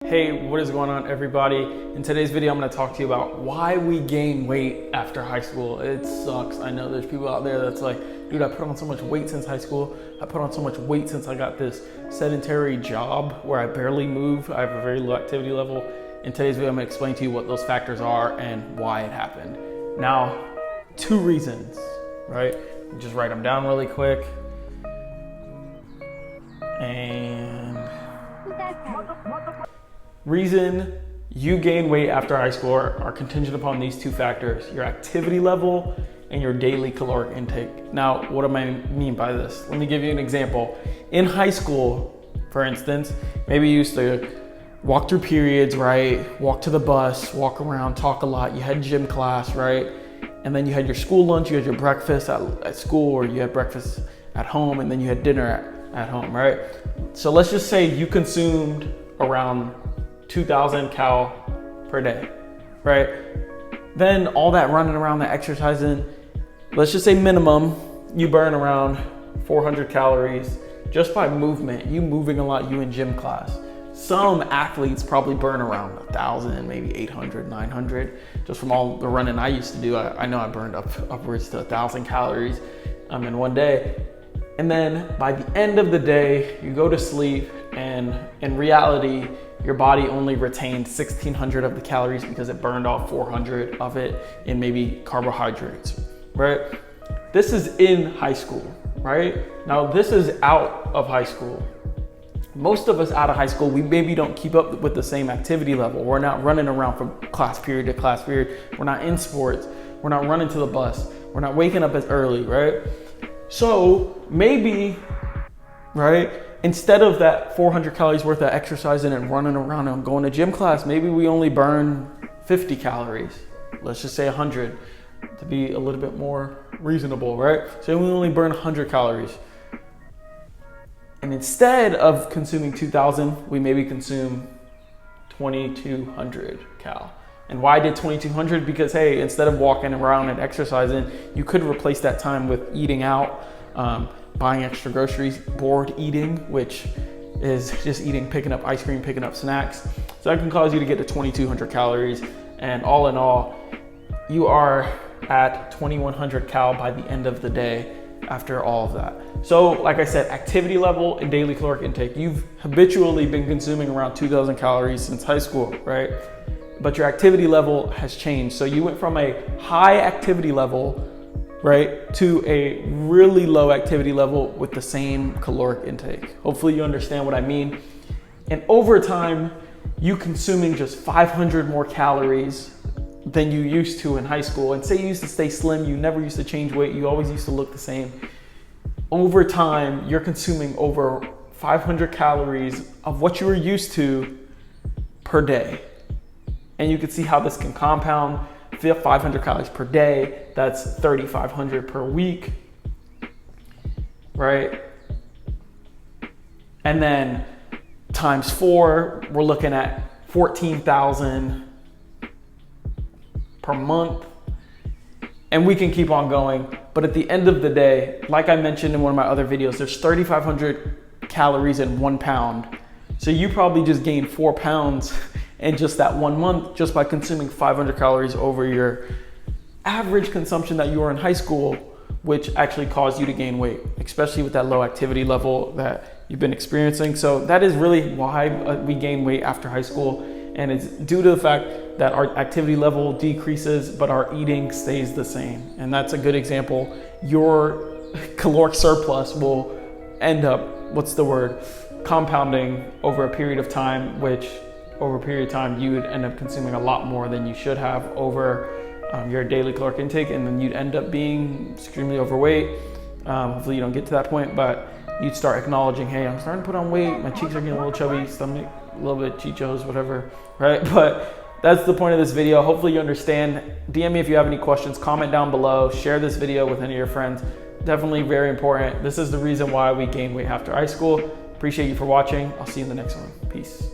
Hey, what is going on, everybody? In today's video, I'm going to talk to you about why we gain weight after high school. It sucks. I know there's people out there that's like, dude, I put on so much weight since high school. I put on so much weight since I got this sedentary job where I barely move. I have a very low activity level. In today's video, I'm going to explain to you what those factors are and why it happened. Now, 2 reasons, right? Just write them down really quick. And reason you gain weight after high school are contingent upon these 2 factors: your activity level and your daily caloric intake. Now, what do I mean by this? Let me give you an example. In high school, for instance, maybe you used to walk through periods, right? Walk to the bus, walk around, talk a lot. You had gym class, right? And then you had your school lunch, you had your breakfast at school, or you had breakfast at home, and then you had dinner at home, right? So let's just say you consumed around 2,000 cal per day, right? Then all that running around, that exercising, let's just say minimum, you burn around 400 calories just by movement. You moving a lot, you in gym class. Some athletes probably burn around 1,000, maybe 800, 900, just from all the running I used to do. I know I burned upwards to 1,000 calories in one day. And then by the end of the day, you go to sleep, and in reality, your body only retained 1,600 of the calories because it burned off 400 of it in maybe carbohydrates, right? This is in high school, right? Now, this is out of high school. Most of us out of high school, we maybe don't keep up with the same activity level. We're not running around from class period to class period. We're not in sports. We're not running to the bus. We're not waking up as early, right? So maybe, right, instead of that 400 calories worth of exercising and running around and going to gym class, maybe we only burn 50 calories. Let's just say 100 to be a little bit more reasonable, right? So we only burn 100 calories. And instead of consuming 2,000, we maybe consume 2,200 cal. And why did 2,200? Because, hey, instead of walking around and exercising, you could replace that time with eating out, buying extra groceries, bored eating, which is just eating, picking up ice cream, picking up snacks. So that can cause you to get to 2,200 calories. And all in all, you are at 2,100 cal by the end of the day after all of that. So like I said, activity level and daily caloric intake. You've habitually been consuming around 2,000 calories since high school, right? But your activity level has changed. So you went from a high activity level, right, to a really low activity level with the same caloric intake. Hopefully you understand what I mean. And over time, you consuming just 500 more calories than you used to in high school. And say you used to stay slim, you never used to change weight, you always used to look the same. Over time, you're consuming over 500 calories of what you were used to per day. And you can see how this can compound. 500 calories per day, that's 3,500 per week, right? And then times 4, we're looking at 14,000 per month. And we can keep on going. But at the end of the day, like I mentioned in one of my other videos, there's 3,500 calories in 1 pound. So you probably just gained 4 pounds in just that 1 month just by consuming 500 calories over your average consumption that you were in high school, which actually caused you to gain weight, especially with that low activity level that you've been experiencing. So that is really why we gain weight after high school. And it's due to the fact that our activity level decreases, but our eating stays the same. And that's a good example. Your caloric surplus will end up, compounding over a period of time, which over a period of time, you would end up consuming a lot more than you should have over your daily caloric intake, and then you'd end up being extremely overweight. Hopefully you don't get to that point, but you'd start acknowledging, hey, I'm starting to put on weight, my cheeks are getting a little chubby, stomach, a little bit chichos, whatever, right? But that's the point of this video. Hopefully you understand. DM me if you have any questions, comment down below, share this video with any of your friends. Definitely very important. This is the reason why we gain weight after high school. Appreciate you for watching. I'll see you in the next one. Peace.